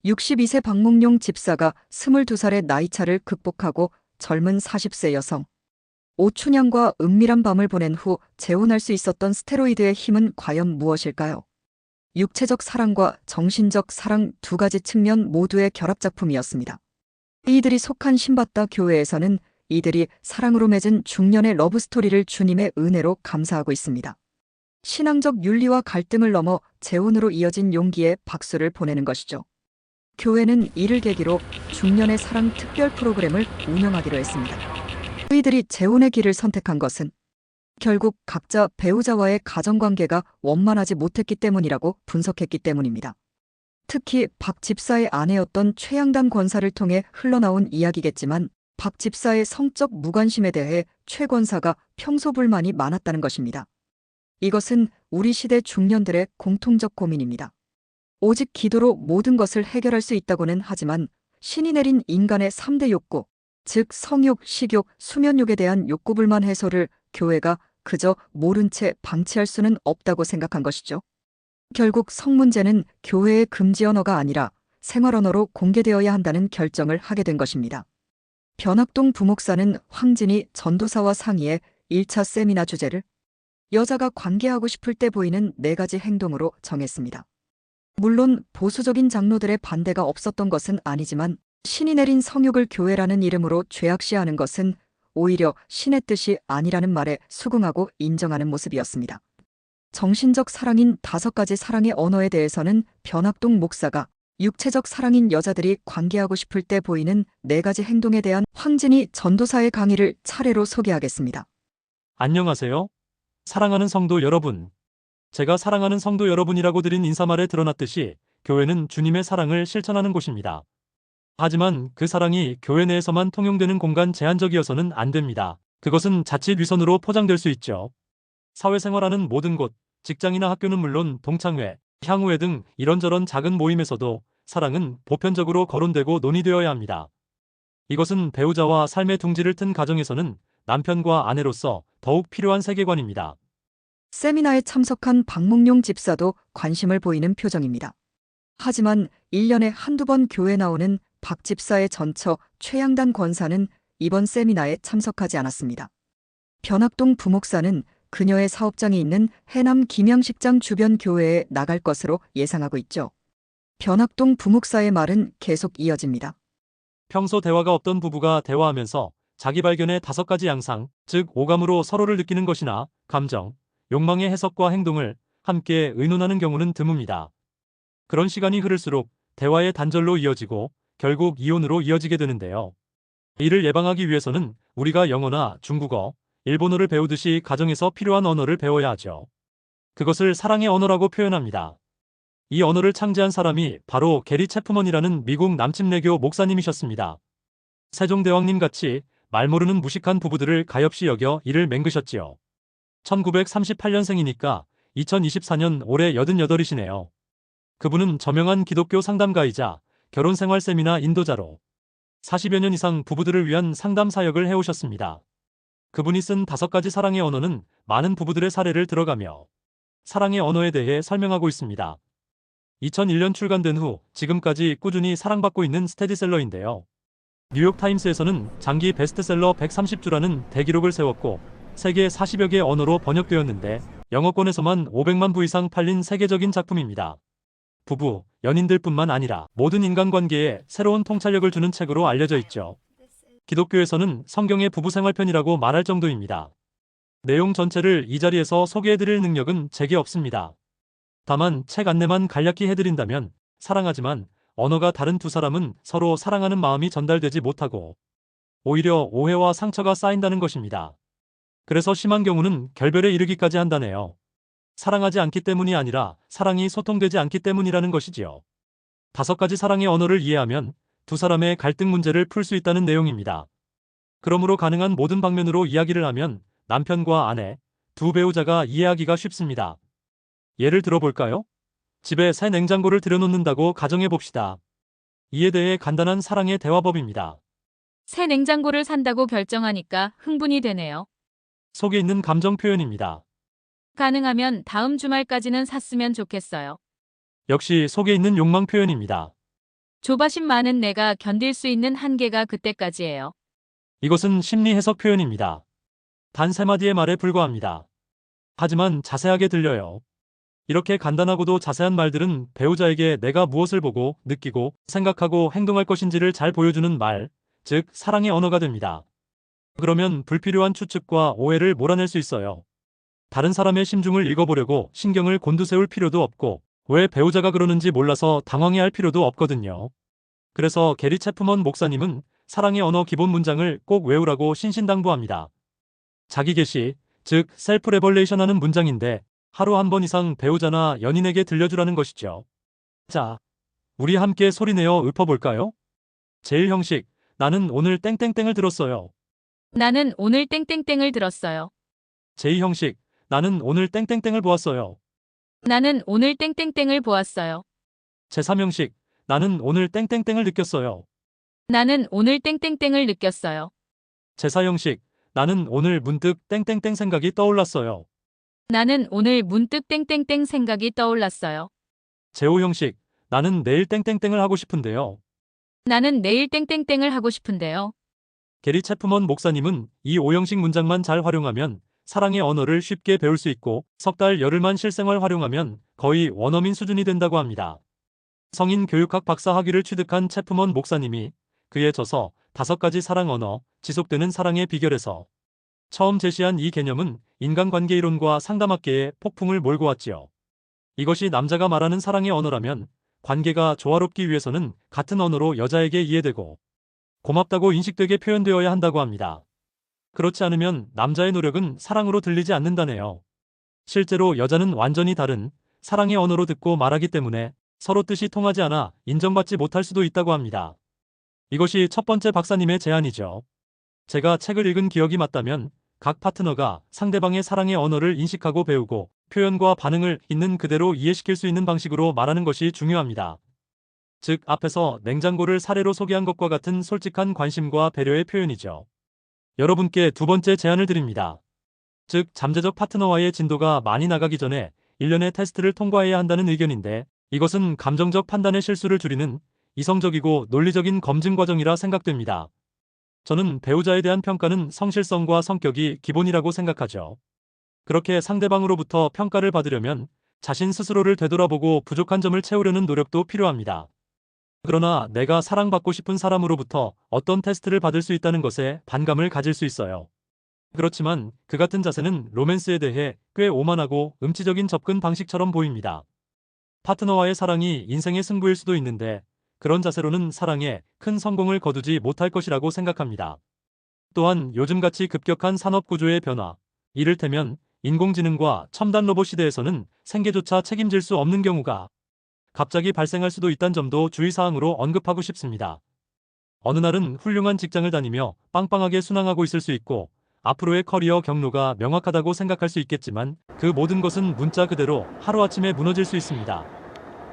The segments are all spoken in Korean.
62세 박몽룡 집사가 22살의 나이차를 극복하고 젊은 40세 여성 오춘향과 은밀한 밤을 보낸 후 재혼할 수 있었던 스테로이드의 힘은 과연 무엇일까요? 육체적 사랑과 정신적 사랑 두 가지 측면 모두의 결합작품이었습니다. 이들이 속한 신받다 교회에서는 이들이 사랑으로 맺은 중년의 러브스토리를 주님의 은혜로 감사하고 있습니다. 신앙적 윤리와 갈등을 넘어 재혼으로 이어진 용기에 박수를 보내는 것이죠. 교회는 이를 계기로 중년의 사랑 특별 프로그램을 운영하기로 했습니다. 이들이 재혼의 길을 선택한 것은 결국 각자 배우자와의 가정관계가 원만하지 못했기 때문이라고 분석했기 때문입니다. 특히 박 집사의 아내였던 최양단 권사를 통해 흘러나온 이야기겠지만 박 집사의 성적 무관심에 대해 최 권사가 평소 불만이 많았다는 것입니다. 이것은 우리 시대 중년들의 공통적 고민입니다. 오직 기도로 모든 것을 해결할 수 있다고는 하지만 신이 내린 인간의 3대 욕구, 즉 성욕, 식욕, 수면욕에 대한 욕구불만 해소를 교회가 그저 모른 채 방치할 수는 없다고 생각한 것이죠. 결국 성 문제는 교회의 금지 언어가 아니라 생활 언어로 공개되어야 한다는 결정을 하게 된 것입니다. 변학동 부목사는 황진이 전도사와 상의해 1차 세미나 주제를 여자가 관계하고 싶을 때 보이는 4가지 행동으로 정했습니다. 물론 보수적인 장로들의 반대가 없었던 것은 아니지만 신이 내린 성욕을 교회라는 이름으로 죄악시하는 것은 오히려 신의 뜻이 아니라는 말에 수긍하고 인정하는 모습이었습니다. 정신적 사랑인 5가지 사랑의 언어에 대해서는 변학동 목사가 육체적 사랑인 여자들이 관계하고 싶을 때 보이는 4가지 행동에 대한 황진이 전도사의 강의를 차례로 소개하겠습니다. 안녕하세요. 사랑하는 성도 여러분. 제가 사랑하는 성도 여러분이라고 드린 인사말에 드러났듯이 교회는 주님의 사랑을 실천하는 곳입니다. 하지만 그 사랑이 교회 내에서만 통용되는 공간 제한적이어서는 안 됩니다. 그것은 자칫 위선으로 포장될 수 있죠. 사회생활하는 모든 곳, 직장이나 학교는 물론 동창회, 향후회 등 이런저런 작은 모임에서도 사랑은 보편적으로 거론되고 논의되어야 합니다. 이것은 배우자와 삶의 둥지를 튼 가정에서는 남편과 아내로서 더욱 필요한 세계관입니다. 세미나에 참석한 박몽룡 집사도 관심을 보이는 표정입니다. 하지만 1년에 한두 번 교회 나오는 박 집사의 전처 최양단 권사는 이번 세미나에 참석하지 않았습니다. 변학동 부목사는 그녀의 사업장이 있는 해남 김양식장 주변 교회에 나갈 것으로 예상하고 있죠. 변학동 부목사의 말은 계속 이어집니다. 평소 대화가 없던 부부가 대화하면서 자기 발견의 5가지 양상, 즉 오감으로 서로를 느끼는 것이나 감정, 욕망의 해석과 행동을 함께 의논하는 경우는 드뭅니다. 그런 시간이 흐를수록 대화의 단절로 이어지고 결국 이혼으로 이어지게 되는데요. 이를 예방하기 위해서는 우리가 영어나 중국어, 일본어를 배우듯이 가정에서 필요한 언어를 배워야 하죠. 그것을 사랑의 언어라고 표현합니다. 이 언어를 창제한 사람이 바로 게리 체프먼이라는 미국 남침내교 목사님이셨습니다. 세종대왕님 같이 말 모르는 무식한 부부들을 가엾이 여겨 이를 맹그셨지요. 1938년생이니까 2024년 올해 88이시네요. 그분은 저명한 기독교 상담가이자 결혼생활 세미나 인도자로 40여 년 이상 부부들을 위한 상담 사역을 해오셨습니다. 그분이 쓴 5가지 사랑의 언어는 많은 부부들의 사례를 들어가며 사랑의 언어에 대해 설명하고 있습니다. 2001년 출간된 후 지금까지 꾸준히 사랑받고 있는 스테디셀러인데요. 뉴욕타임스에서는 장기 베스트셀러 130주라는 대기록을 세웠고 세계 40여 개 언어로 번역되었는데 영어권에서만 500만 부 이상 팔린 세계적인 작품입니다. 부부, 연인들뿐만 아니라 모든 인간관계에 새로운 통찰력을 주는 책으로 알려져 있죠. 기독교에서는 성경의 부부생활편이라고 말할 정도입니다. 내용 전체를 이 자리에서 소개해드릴 능력은 제게 없습니다. 다만 책 안내만 간략히 해드린다면 사랑하지만 언어가 다른 두 사람은 서로 사랑하는 마음이 전달되지 못하고 오히려 오해와 상처가 쌓인다는 것입니다. 그래서 심한 경우는 결별에 이르기까지 한다네요. 사랑하지 않기 때문이 아니라 사랑이 소통되지 않기 때문이라는 것이지요. 5가지 사랑의 언어를 이해하면 두 사람의 갈등 문제를 풀 수 있다는 내용입니다. 그러므로 가능한 모든 방면으로 이야기를 하면 남편과 아내, 두 배우자가 이해하기가 쉽습니다. 예를 들어볼까요? 집에 새 냉장고를 들여놓는다고 가정해봅시다. 이에 대해 간단한 사랑의 대화법입니다. 새 냉장고를 산다고 결정하니까 흥분이 되네요. 속에 있는 감정 표현입니다. 가능하면 다음 주말까지는 샀으면 좋겠어요. 역시 속에 있는 욕망 표현입니다. 조바심 많은 내가 견딜 수 있는 한계가 그때까지예요. 이것은 심리 해석 표현입니다. 단 3마디의 말에 불과합니다. 하지만 자세하게 들려요. 이렇게 간단하고도 자세한 말들은 배우자에게 내가 무엇을 보고 느끼고 생각하고 행동할 것인지를 잘 보여주는 말, 즉 사랑의 언어가 됩니다. 그러면 불필요한 추측과 오해를 몰아낼 수 있어요. 다른 사람의 심중을 읽어보려고 신경을 곤두세울 필요도 없고 왜 배우자가 그러는지 몰라서 당황해할 필요도 없거든요. 그래서 게리 체프먼 목사님은 사랑의 언어 기본 문장을 꼭 외우라고 신신당부합니다. 자기 계시, 즉 셀프 레벌레이션 하는 문장인데 하루 한 번 이상 배우자나 연인에게 들려주라는 것이죠. 자, 우리 함께 소리내어 읊어볼까요? 제일 형식, 나는 오늘 땡땡땡을 들었어요. 나는 오늘 땡땡땡을 들었어요. 제2 형식, 나는 오늘 땡땡땡을 보았어요. 나는 오늘 땡땡땡을 보았어요. 제3 형식, 나는 오늘 땡땡땡을 느꼈어요. 나는 오늘 땡땡땡을 느꼈어요. 제4 형식, 나는 오늘 문득 땡땡땡 생각이 떠올랐어요. 나는 오늘 문득 땡땡땡 생각이 떠올랐어요. 제5 형식, 나는 내일 땡땡땡을 하고 싶은데요. 나는 내일 땡땡땡을 하고 싶은데요. 게리 체프먼 목사님은 이 5형식 문장만 잘 활용하면 사랑의 언어를 쉽게 배울 수 있고 석 달 열흘만 실생활 활용하면 거의 원어민 수준이 된다고 합니다. 성인 교육학 박사 학위를 취득한 체프먼 목사님이 그의 저서 5가지 사랑 언어, 지속되는 사랑의 비결에서 처음 제시한 이 개념은 인간관계 이론과 상담학계에 폭풍을 몰고 왔지요. 이것이 남자가 말하는 사랑의 언어라면 관계가 조화롭기 위해서는 같은 언어로 여자에게 이해되고 고맙다고 인식되게 표현되어야 한다고 합니다. 그렇지 않으면 남자의 노력은 사랑으로 들리지 않는다네요. 실제로 여자는 완전히 다른 사랑의 언어로 듣고 말하기 때문에 서로 뜻이 통하지 않아 인정받지 못할 수도 있다고 합니다. 이것이 첫 번째 박사님의 제안이죠. 제가 책을 읽은 기억이 맞다면 각 파트너가 상대방의 사랑의 언어를 인식하고 배우고 표현과 반응을 있는 그대로 이해시킬 수 있는 방식으로 말하는 것이 중요합니다. 즉, 앞에서 냉장고를 사례로 소개한 것과 같은 솔직한 관심과 배려의 표현이죠. 여러분께 두 번째 제안을 드립니다. 즉, 잠재적 파트너와의 진도가 많이 나가기 전에 1년의 테스트를 통과해야 한다는 의견인데 이것은 감정적 판단의 실수를 줄이는 이성적이고 논리적인 검증 과정이라 생각됩니다. 저는 배우자에 대한 평가는 성실성과 성격이 기본이라고 생각하죠. 그렇게 상대방으로부터 평가를 받으려면 자신 스스로를 되돌아보고 부족한 점을 채우려는 노력도 필요합니다. 그러나 내가 사랑받고 싶은 사람으로부터 어떤 테스트를 받을 수 있다는 것에 반감을 가질 수 있어요. 그렇지만 그 같은 자세는 로맨스에 대해 꽤 오만하고 음치적인 접근 방식처럼 보입니다. 파트너와의 사랑이 인생의 승부일 수도 있는데 그런 자세로는 사랑에 큰 성공을 거두지 못할 것이라고 생각합니다. 또한 요즘같이 급격한 산업 구조의 변화, 이를테면 인공지능과 첨단 로봇 시대에서는 생계조차 책임질 수 없는 경우가 갑자기 발생할 수도 있다는 점도 주의사항으로 언급하고 싶습니다. 어느 날은 훌륭한 직장을 다니며 빵빵하게 순항하고 있을 수 있고 앞으로의 커리어 경로가 명확하다고 생각할 수 있겠지만 그 모든 것은 문자 그대로 하루아침에 무너질 수 있습니다.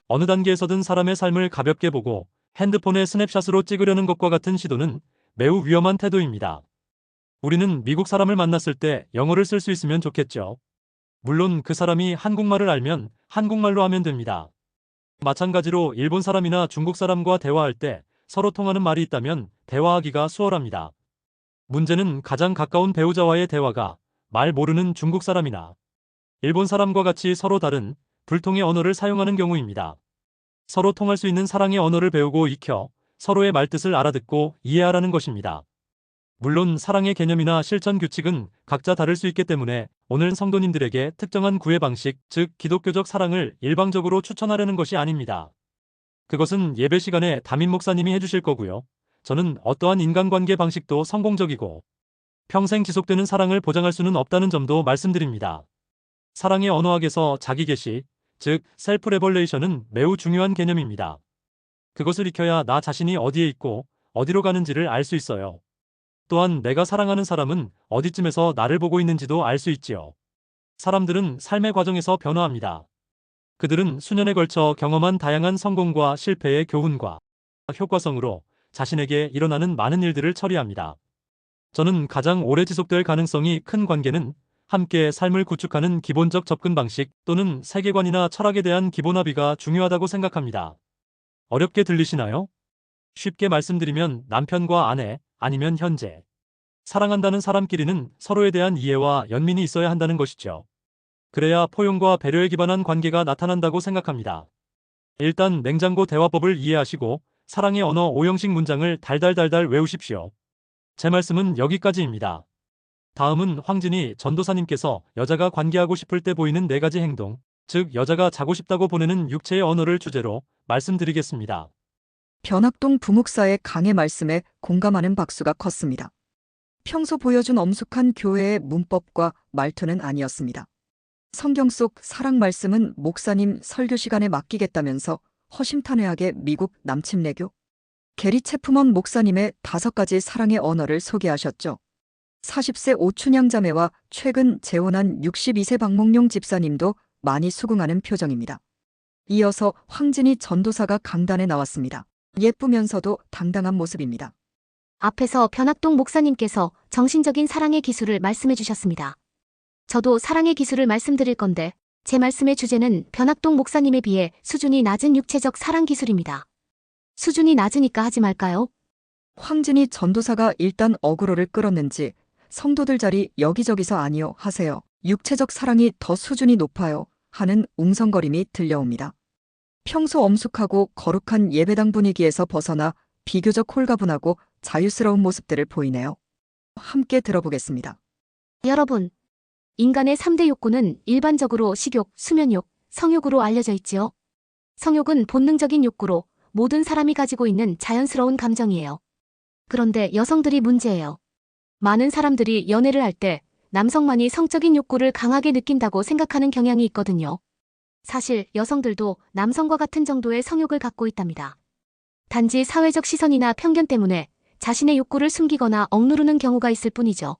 어느 단계에서든 사람의 삶을 가볍게 보고 핸드폰에 스냅샷으로 찍으려는 것과 같은 시도는 매우 위험한 태도입니다. 우리는 미국 사람을 만났을 때 영어를 쓸 수 있으면 좋겠죠. 물론 그 사람이 한국말을 알면 한국말로 하면 됩니다. 마찬가지로 일본 사람이나 중국 사람과 대화할 때 서로 통하는 말이 있다면 대화하기가 수월합니다. 문제는 가장 가까운 배우자와의 대화가 말 모르는 중국 사람이나 일본 사람과 같이 서로 다른 불통의 언어를 사용하는 경우입니다. 서로 통할 수 있는 사랑의 언어를 배우고 익혀 서로의 말뜻을 알아듣고 이해하라는 것입니다. 물론 사랑의 개념이나 실천 규칙은 각자 다를 수 있기 때문에 오늘 성도님들에게 특정한 구애 방식, 즉 기독교적 사랑을 일방적으로 추천하려는 것이 아닙니다. 그것은 예배 시간에 담임 목사님이 해주실 거고요. 저는 어떠한 인간관계 방식도 성공적이고 평생 지속되는 사랑을 보장할 수는 없다는 점도 말씀드립니다. 사랑의 언어학에서 자기 계시, 즉 셀프 레벌레이션은 매우 중요한 개념입니다. 그것을 익혀야 나 자신이 어디에 있고 어디로 가는지를 알 수 있어요. 또한 내가 사랑하는 사람은 어디쯤에서 나를 보고 있는지도 알 수 있지요. 사람들은 삶의 과정에서 변화합니다. 그들은 수년에 걸쳐 경험한 다양한 성공과 실패의 교훈과 효과성으로 자신에게 일어나는 많은 일들을 처리합니다. 저는 가장 오래 지속될 가능성이 큰 관계는 함께 삶을 구축하는 기본적 접근 방식 또는 세계관이나 철학에 대한 기본 합의가 중요하다고 생각합니다. 어렵게 들리시나요? 쉽게 말씀드리면 남편과 아내, 아니면 현재 사랑한다는 사람끼리는 서로에 대한 이해와 연민이 있어야 한다는 것이죠. 그래야 포용과 배려에 기반한 관계가 나타난다고 생각합니다. 일단 냉장고 대화법을 이해하시고 사랑의 언어 5형식 문장을 달달달달 외우십시오. 제 말씀은 여기까지입니다. 다음은 황진이 전도사님께서 여자가 관계하고 싶을 때 보이는 4가지 행동, 즉 여자가 자고 싶다고 보내는 육체의 언어를 주제로 말씀드리겠습니다. 변학동 부목사의 강의 말씀에 공감하는 박수가 컸습니다. 평소 보여준 엄숙한 교회의 문법과 말투는 아니었습니다. 성경 속 사랑 말씀은 목사님 설교 시간에 맡기겠다면서 허심탄회하게 미국 남침내교 게리 체프먼 목사님의 5가지 사랑의 언어를 소개하셨죠. 40세 오춘향 자매와 최근 재혼한 62세 박몽룡 집사님도 많이 수긍하는 표정입니다. 이어서 황진이 전도사가 강단에 나왔습니다. 예쁘면서도 당당한 모습입니다. 앞에서 변학동 목사님께서 정신적인 사랑의 기술을 말씀해 주셨습니다. 저도 사랑의 기술을 말씀드릴 건데 제 말씀의 주제는 변학동 목사님에 비해 수준이 낮은 육체적 사랑 기술입니다. 수준이 낮으니까 하지 말까요? 황진이 전도사가 일단 어그로를 끌었는지 성도들 자리 여기저기서 아니요 하세요. 육체적 사랑이 더 수준이 높아요 하는 웅성거림이 들려옵니다. 평소 엄숙하고 거룩한 예배당 분위기에서 벗어나 비교적 홀가분하고 자유스러운 모습들을 보이네요. 함께 들어보겠습니다. 여러분, 인간의 3대 욕구는 일반적으로 식욕, 수면욕, 성욕으로 알려져 있지요. 성욕은 본능적인 욕구로 모든 사람이 가지고 있는 자연스러운 감정이에요. 그런데 여성들이 문제예요. 많은 사람들이 연애를 할 때 남성만이 성적인 욕구를 강하게 느낀다고 생각하는 경향이 있거든요. 사실 여성들도 남성과 같은 정도의 성욕을 갖고 있답니다. 단지 사회적 시선이나 편견 때문에 자신의 욕구를 숨기거나 억누르는 경우가 있을 뿐이죠.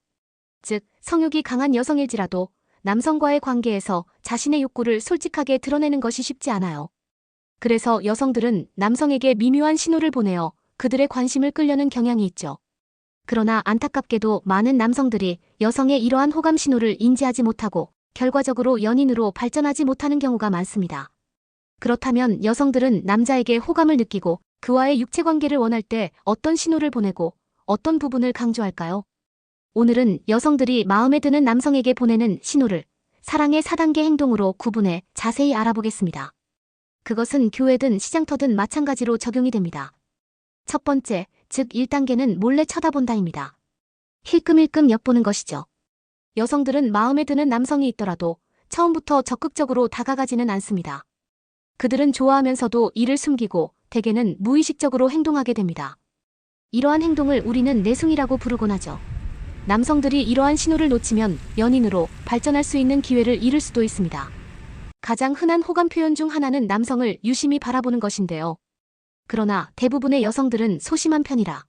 즉, 성욕이 강한 여성일지라도 남성과의 관계에서 자신의 욕구를 솔직하게 드러내는 것이 쉽지 않아요. 그래서 여성들은 남성에게 미묘한 신호를 보내어 그들의 관심을 끌려는 경향이 있죠. 그러나 안타깝게도 많은 남성들이 여성의 이러한 호감 신호를 인지하지 못하고 결과적으로 연인으로 발전하지 못하는 경우가 많습니다. 그렇다면 여성들은 남자에게 호감을 느끼고 그와의 육체관계를 원할 때 어떤 신호를 보내고 어떤 부분을 강조할까요? 오늘은 여성들이 마음에 드는 남성에게 보내는 신호를 사랑의 4단계 행동으로 구분해 자세히 알아보겠습니다. 그것은 교회든 시장터든 마찬가지로 적용이 됩니다. 첫 번째, 즉 1단계는 몰래 쳐다본다입니다. 힐끔힐끔 엿보는 것이죠. 여성들은 마음에 드는 남성이 있더라도 처음부터 적극적으로 다가가지는 않습니다. 그들은 좋아하면서도 이를 숨기고 대개는 무의식적으로 행동하게 됩니다. 이러한 행동을 우리는 내숭이라고 부르곤 하죠. 남성들이 이러한 신호를 놓치면 연인으로 발전할 수 있는 기회를 잃을 수도 있습니다. 가장 흔한 호감 표현 중 하나는 남성을 유심히 바라보는 것인데요. 그러나 대부분의 여성들은 소심한 편이라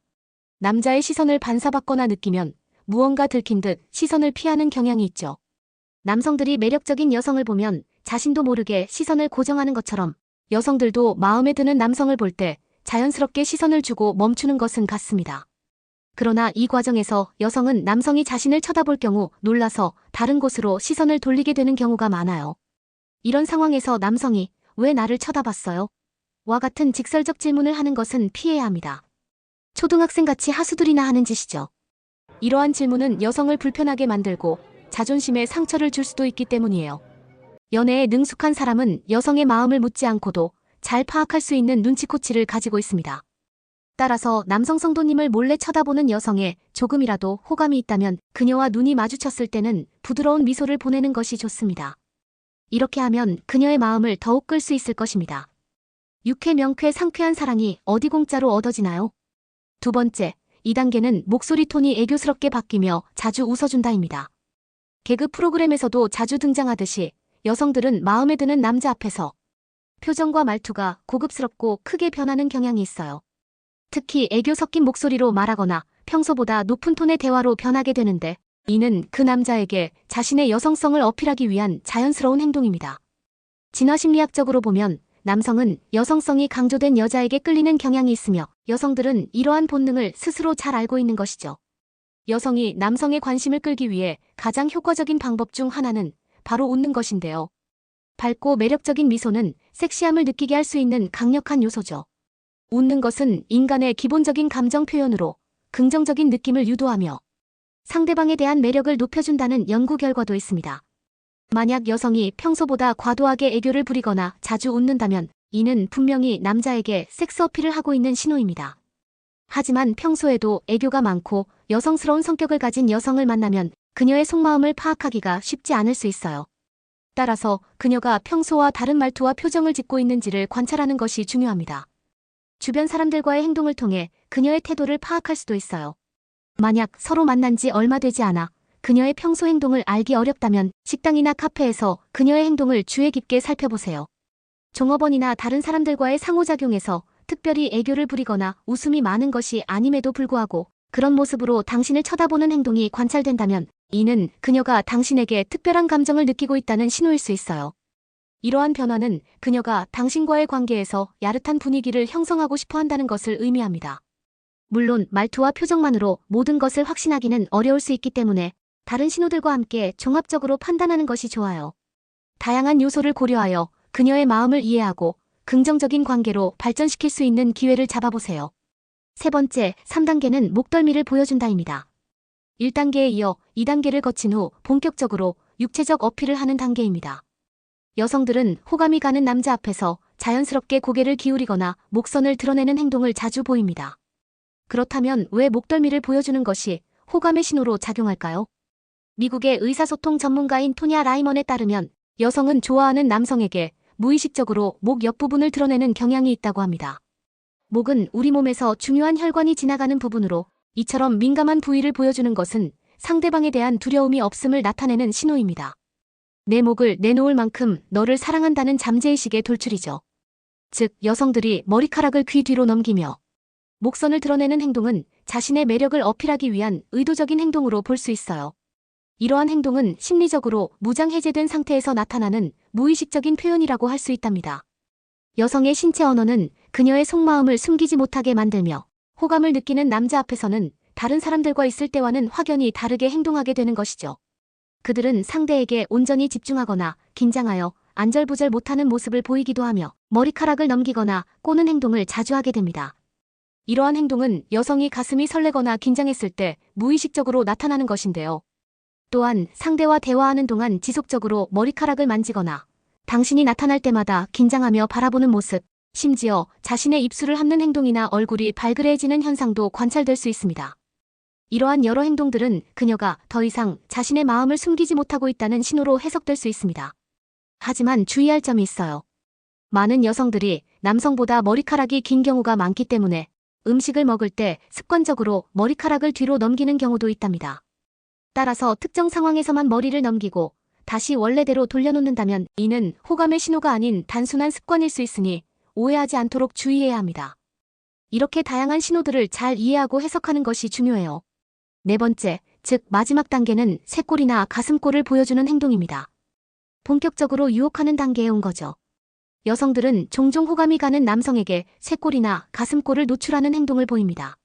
남자의 시선을 반사받거나 느끼면 무언가 들킨 듯 시선을 피하는 경향이 있죠. 남성들이 매력적인 여성을 보면 자신도 모르게 시선을 고정하는 것처럼 여성들도 마음에 드는 남성을 볼 때 자연스럽게 시선을 주고 멈추는 것은 같습니다. 그러나 이 과정에서 여성은 남성이 자신을 쳐다볼 경우 놀라서 다른 곳으로 시선을 돌리게 되는 경우가 많아요. 이런 상황에서 남성이 왜 나를 쳐다봤어요? 와 같은 직설적 질문을 하는 것은 피해야 합니다. 초등학생같이 하수들이나 하는 짓이죠. 이러한 질문은 여성을 불편하게 만들고 자존심에 상처를 줄 수도 있기 때문이에요. 연애에 능숙한 사람은 여성의 마음을 묻지 않고도 잘 파악할 수 있는 눈치코치를 가지고 있습니다. 따라서 남성 성도님을 몰래 쳐다보는 여성에 조금이라도 호감이 있다면 그녀와 눈이 마주쳤을 때는 부드러운 미소를 보내는 것이 좋습니다. 이렇게 하면 그녀의 마음을 더욱 끌 수 있을 것입니다. 유쾌 명쾌 상쾌한 사랑이 어디 공짜로 얻어지나요? 두 번째, 2단계는 목소리 톤이 애교스럽게 바뀌며 자주 웃어준다입니다. 개그 프로그램에서도 자주 등장하듯이 여성들은 마음에 드는 남자 앞에서 표정과 말투가 고급스럽고 크게 변하는 경향이 있어요. 특히 애교 섞인 목소리로 말하거나 평소보다 높은 톤의 대화로 변하게 되는데 이는 그 남자에게 자신의 여성성을 어필하기 위한 자연스러운 행동입니다. 진화심리학적으로 보면 남성은 여성성이 강조된 여자에게 끌리는 경향이 있으며 여성들은 이러한 본능을 스스로 잘 알고 있는 것이죠. 여성이 남성의 관심을 끌기 위해 가장 효과적인 방법 중 하나는 바로 웃는 것인데요. 밝고 매력적인 미소는 섹시함을 느끼게 할 수 있는 강력한 요소죠. 웃는 것은 인간의 기본적인 감정 표현으로 긍정적인 느낌을 유도하며 상대방에 대한 매력을 높여준다는 연구 결과도 있습니다. 만약 여성이 평소보다 과도하게 애교를 부리거나 자주 웃는다면 이는 분명히 남자에게 섹스 어필을 하고 있는 신호입니다. 하지만 평소에도 애교가 많고 여성스러운 성격을 가진 여성을 만나면 그녀의 속마음을 파악하기가 쉽지 않을 수 있어요. 따라서 그녀가 평소와 다른 말투와 표정을 짓고 있는지를 관찰하는 것이 중요합니다. 주변 사람들과의 행동을 통해 그녀의 태도를 파악할 수도 있어요. 만약 서로 만난 지 얼마 되지 않아 그녀의 평소 행동을 알기 어렵다면 식당이나 카페에서 그녀의 행동을 주의 깊게 살펴보세요. 종업원이나 다른 사람들과의 상호작용에서 특별히 애교를 부리거나 웃음이 많은 것이 아님에도 불구하고 그런 모습으로 당신을 쳐다보는 행동이 관찰된다면 이는 그녀가 당신에게 특별한 감정을 느끼고 있다는 신호일 수 있어요. 이러한 변화는 그녀가 당신과의 관계에서 야릇한 분위기를 형성하고 싶어 한다는 것을 의미합니다. 물론 말투와 표정만으로 모든 것을 확신하기는 어려울 수 있기 때문에 다른 신호들과 함께 종합적으로 판단하는 것이 좋아요. 다양한 요소를 고려하여 그녀의 마음을 이해하고 긍정적인 관계로 발전시킬 수 있는 기회를 잡아보세요. 세 번째, 3단계는 목덜미를 보여준다입니다. 1단계에 이어 2단계를 거친 후 본격적으로 육체적 어필을 하는 단계입니다. 여성들은 호감이 가는 남자 앞에서 자연스럽게 고개를 기울이거나 목선을 드러내는 행동을 자주 보입니다. 그렇다면 왜 목덜미를 보여주는 것이 호감의 신호로 작용할까요? 미국의 의사소통 전문가인 토냐 라이먼에 따르면 여성은 좋아하는 남성에게 무의식적으로 목 옆부분을 드러내는 경향이 있다고 합니다. 목은 우리 몸에서 중요한 혈관이 지나가는 부분으로 이처럼 민감한 부위를 보여주는 것은 상대방에 대한 두려움이 없음을 나타내는 신호입니다. 내 목을 내놓을 만큼 너를 사랑한다는 잠재의식의 돌출이죠. 즉, 여성들이 머리카락을 귀 뒤로 넘기며 목선을 드러내는 행동은 자신의 매력을 어필하기 위한 의도적인 행동으로 볼 수 있어요. 이러한 행동은 심리적으로 무장해제된 상태에서 나타나는 무의식적인 표현이라고 할 수 있답니다. 여성의 신체 언어는 그녀의 속마음을 숨기지 못하게 만들며 호감을 느끼는 남자 앞에서는 다른 사람들과 있을 때와는 확연히 다르게 행동하게 되는 것이죠. 그들은 상대에게 온전히 집중하거나 긴장하여 안절부절 못하는 모습을 보이기도 하며 머리카락을 넘기거나 꼬는 행동을 자주 하게 됩니다. 이러한 행동은 여성이 가슴이 설레거나 긴장했을 때 무의식적으로 나타나는 것인데요. 또한 상대와 대화하는 동안 지속적으로 머리카락을 만지거나 당신이 나타날 때마다 긴장하며 바라보는 모습, 심지어 자신의 입술을 핥는 행동이나 얼굴이 발그레해지는 현상도 관찰될 수 있습니다. 이러한 여러 행동들은 그녀가 더 이상 자신의 마음을 숨기지 못하고 있다는 신호로 해석될 수 있습니다. 하지만 주의할 점이 있어요. 많은 여성들이 남성보다 머리카락이 긴 경우가 많기 때문에 음식을 먹을 때 습관적으로 머리카락을 뒤로 넘기는 경우도 있답니다. 따라서 특정 상황에서만 머리를 넘기고 다시 원래대로 돌려놓는다면 이는 호감의 신호가 아닌 단순한 습관일 수 있으니 오해하지 않도록 주의해야 합니다. 이렇게 다양한 신호들을 잘 이해하고 해석하는 것이 중요해요. 네 번째, 즉 마지막 단계는 쇄골이나 가슴골을 보여주는 행동입니다. 본격적으로 유혹하는 단계에 온 거죠. 여성들은 종종 호감이 가는 남성에게 쇄골이나 가슴골을 노출하는 행동을 보입니다.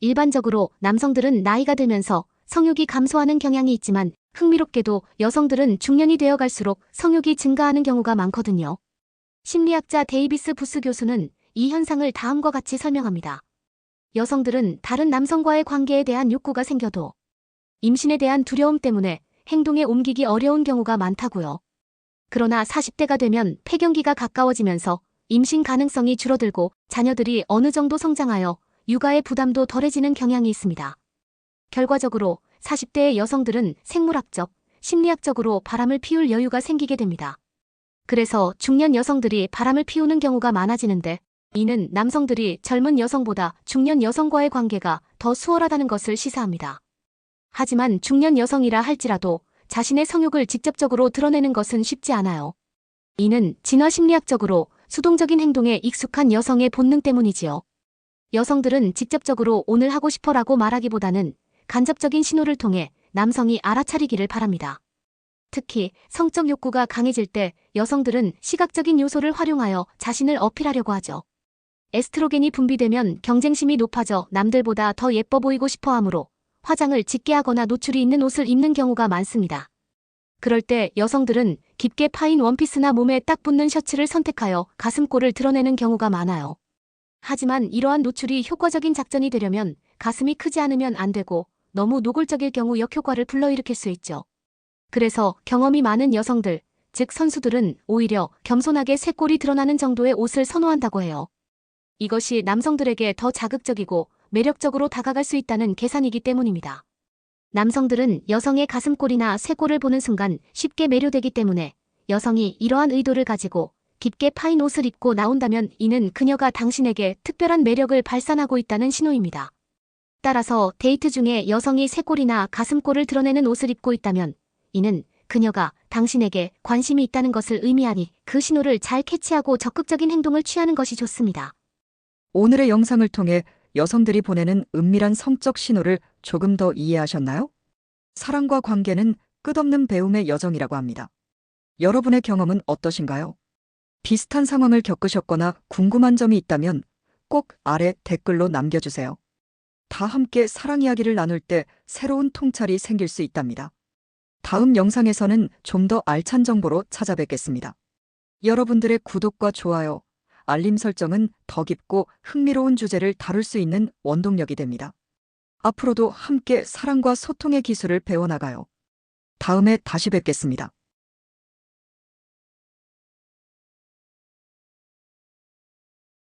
일반적으로 남성들은 나이가 들면서 성욕이 감소하는 경향이 있지만 흥미롭게도 여성들은 중년이 되어 갈수록 성욕이 증가하는 경우가 많거든요. 심리학자 데이비스 부스 교수는 이 현상을 다음과 같이 설명합니다. 여성들은 다른 남성과의 관계에 대한 욕구가 생겨도 임신에 대한 두려움 때문에 행동에 옮기기 어려운 경우가 많다고요. 그러나 40대가 되면 폐경기가 가까워지면서 임신 가능성이 줄어들고 자녀들이 어느 정도 성장하여 육아의 부담도 덜해지는 경향이 있습니다. 결과적으로 40대의 여성들은 생물학적, 심리학적으로 바람을 피울 여유가 생기게 됩니다. 그래서 중년 여성들이 바람을 피우는 경우가 많아지는데 이는 남성들이 젊은 여성보다 중년 여성과의 관계가 더 수월하다는 것을 시사합니다. 하지만 중년 여성이라 할지라도 자신의 성욕을 직접적으로 드러내는 것은 쉽지 않아요. 이는 진화 심리학적으로 수동적인 행동에 익숙한 여성의 본능 때문이지요. 여성들은 직접적으로 오늘 하고 싶어라고 말하기보다는 간접적인 신호를 통해 남성이 알아차리기를 바랍니다. 특히 성적 욕구가 강해질 때 여성들은 시각적인 요소를 활용하여 자신을 어필하려고 하죠. 에스트로겐이 분비되면 경쟁심이 높아져 남들보다 더 예뻐 보이고 싶어 하므로 화장을 짙게 하거나 노출이 있는 옷을 입는 경우가 많습니다. 그럴 때 여성들은 깊게 파인 원피스나 몸에 딱 붙는 셔츠를 선택하여 가슴골을 드러내는 경우가 많아요. 하지만 이러한 노출이 효과적인 작전이 되려면 가슴이 크지 않으면 안 되고 너무 노골적일 경우 역효과를 불러일으킬 수 있죠. 그래서 경험이 많은 여성들, 즉 선수들은 오히려 겸손하게 쇄골이 드러나는 정도의 옷을 선호한다고 해요. 이것이 남성들에게 더 자극적이고 매력적으로 다가갈 수 있다는 계산이기 때문입니다. 남성들은 여성의 가슴골이나 쇄골을 보는 순간 쉽게 매료되기 때문에 여성이 이러한 의도를 가지고 깊게 파인 옷을 입고 나온다면 이는 그녀가 당신에게 특별한 매력을 발산하고 있다는 신호입니다. 따라서 데이트 중에 여성이 쇄골이나 가슴골을 드러내는 옷을 입고 있다면 이는 그녀가 당신에게 관심이 있다는 것을 의미하니 그 신호를 잘 캐치하고 적극적인 행동을 취하는 것이 좋습니다. 오늘의 영상을 통해 여성들이 보내는 은밀한 성적 신호를 조금 더 이해하셨나요? 사랑과 관계는 끝없는 배움의 여정이라고 합니다. 여러분의 경험은 어떠신가요? 비슷한 상황을 겪으셨거나 궁금한 점이 있다면 꼭 아래 댓글로 남겨주세요. 다 함께 사랑 이야기를 나눌 때 새로운 통찰이 생길 수 있답니다. 다음 영상에서는 좀 더 알찬 정보로 찾아뵙겠습니다. 여러분들의 구독과 좋아요, 알림 설정은 더 깊고 흥미로운 주제를 다룰 수 있는 원동력이 됩니다. 앞으로도 함께 사랑과 소통의 기술을 배워나가요. 다음에 다시 뵙겠습니다.